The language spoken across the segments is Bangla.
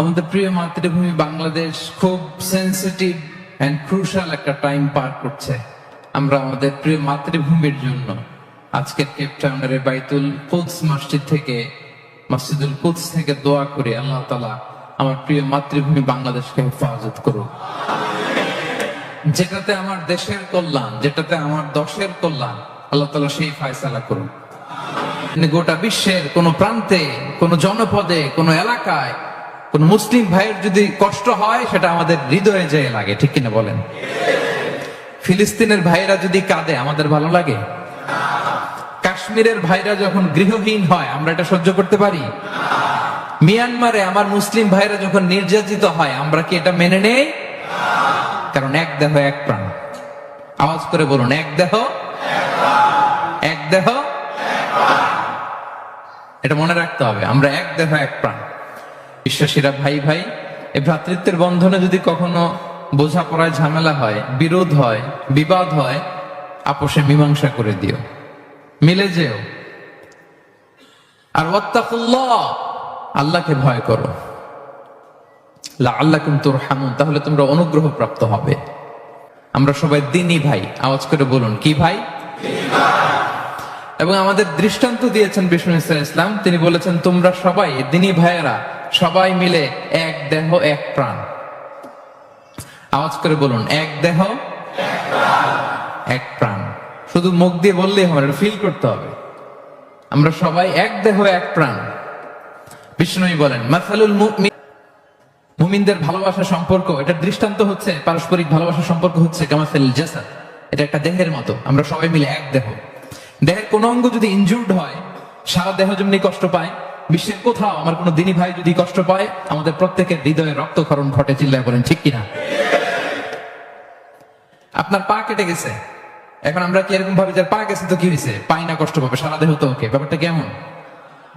আমাদের প্রিয় মাতৃভূমি বাংলাদেশ খুব সেন্সিটিভ এন্ড ক্রুশাল একটা টাইম পার করছে। আমরা আমাদের প্রিয় মাতৃভূমির জন্য আজকের কেপ টাউনের বাইতুল কুদস মসজিদ থেকে, মসজিদুল কুদস থেকে দোয়া করি, আল্লাহ তাআলা আমার প্রিয় মাতৃভূমি বাংলাদেশকে হেফাজত করুক। যেটাতে আমার দেশের কল্যাণ, যেটাতে আমার দশের কল্যাণ, আল্লাহ তাআলা সেই ফয়সালা করুন। গোটা বিশ্বের কোন প্রান্তে, কোন জনপদে, কোন এলাকায় কোন মুসলিম ভাইয়ের যদি কষ্ট হয়, সেটা আমাদের হৃদয়ে যেয়ে লাগে, ঠিক কিনা বলেন? ফিলিস্তিনের ভাইরা যদি কাঁদে আমাদের ভালো লাগে? কাশ্মীরের ভাইরা যখন গৃহহীন হয় আমরা এটা সহ্য করতে পারি? মিয়ানমারে আমার মুসলিম ভাইরা যখন নির্যাতিত হয় আমরা কি এটা মেনে নেই? কারণ এক দেহ এক প্রাণ। আওয়াজ করে বলুন, এক দেহ এক দেহ। এটা মনে রাখতে হবে, আমরা এক দেহ এক প্রাণ। বিশ্বাসীরা ভাই ভাই, এই ভ্রাতৃত্বের বন্ধনে যদি কখনো বোঝাপড়ায় ঝামেলা হয়, বিরোধ হয়, বিবাদ হয়, আপোষে মীমাংসা করে দিও, মিলে যেও। আর ওয়াত্তাকুল্লাহ, আল্লাহকে ভয় করো, লাআল্লাকুম তুরহামুন, তাহলে তোমরা অনুগ্রহ প্রাপ্ত হবে। আমরা সবাই দ্বীনি ভাই, আওয়াজ করে বলুন, কি ভাই? এবং আমাদের দৃষ্টান্ত দিয়েছেন বিষ্ণু ইসলাম, তিনি বলেছেন তোমরা সবাই দ্বীনি ভাইয়েরা সবাই মিলে এক দেহ এক প্রাণ। আওয়াজ করে বলুন, এক দেহ এক প্রাণ। শুধু মুখ দিয়ে বললেই হবে না, ফিল করতে হবে। আমরা সবাই এক দেহ এক প্রাণ। বিষ্ণুই বলেন মাসালুল মুমিন, মুমিনদের ভালোবাসার সম্পর্ক, এটা দৃষ্টান্ত হচ্ছে পারস্পরিক ভালোবাসার সম্পর্ক হচ্ছে কামাসালিল জাসাদ, এটা একটা দেহের মতো। আমরা সবাই মিলে এক দেহ। দেহের কোন অঙ্গ যদি ইনজুর্ড হয়, সারা দেহ যেমনি কষ্ট পায়, বিশ্বের কোথাও আমার কোন দ্বীনি ভাই যদি কষ্ট পায়, আমাদের প্রত্যেকের হৃদয়ে রক্তক্ষরণ ঘটে। চিল্লায় বলেন ঠিক কিনা? আপনার পা কেটে গেছে, এখন আমরা কি এরকম ভাবি যে পা গেছে তো কি হয়েছে, পাই না, কষ্ট পাবে, সারা দেহ তো ওকে। ব্যাপারটা কেমন?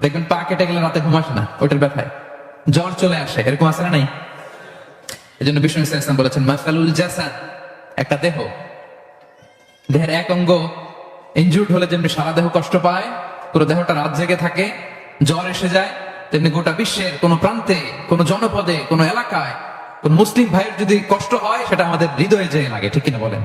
দেখবেন পা কেটে গেলে রাতে ঘুম আসে না, ওটার ব্যথায় জ্বর চলে আসে, এরকম আছে না নাই? এই জন্য বিষ্ণু ইসলাম বলেছেন মাসালুল জাসাদ, একটা দেহ, দেহের এক অঙ্গ ইনজুর্ড হলে যেমনি সারা দেহ কষ্ট পায়, পুরো দেহটা রাত জেগে থাকে, জ্বর এসে যায়, তেমনি গোটা বিশ্বের কোন প্রান্তে, কোন জনপদে, কোন এলাকায় কোন মুসলিম ভাইয়ের যদি কষ্ট হয়, সেটা আমাদের হৃদয়ে যেয়ে লাগে, ঠিক কিনা বলেন?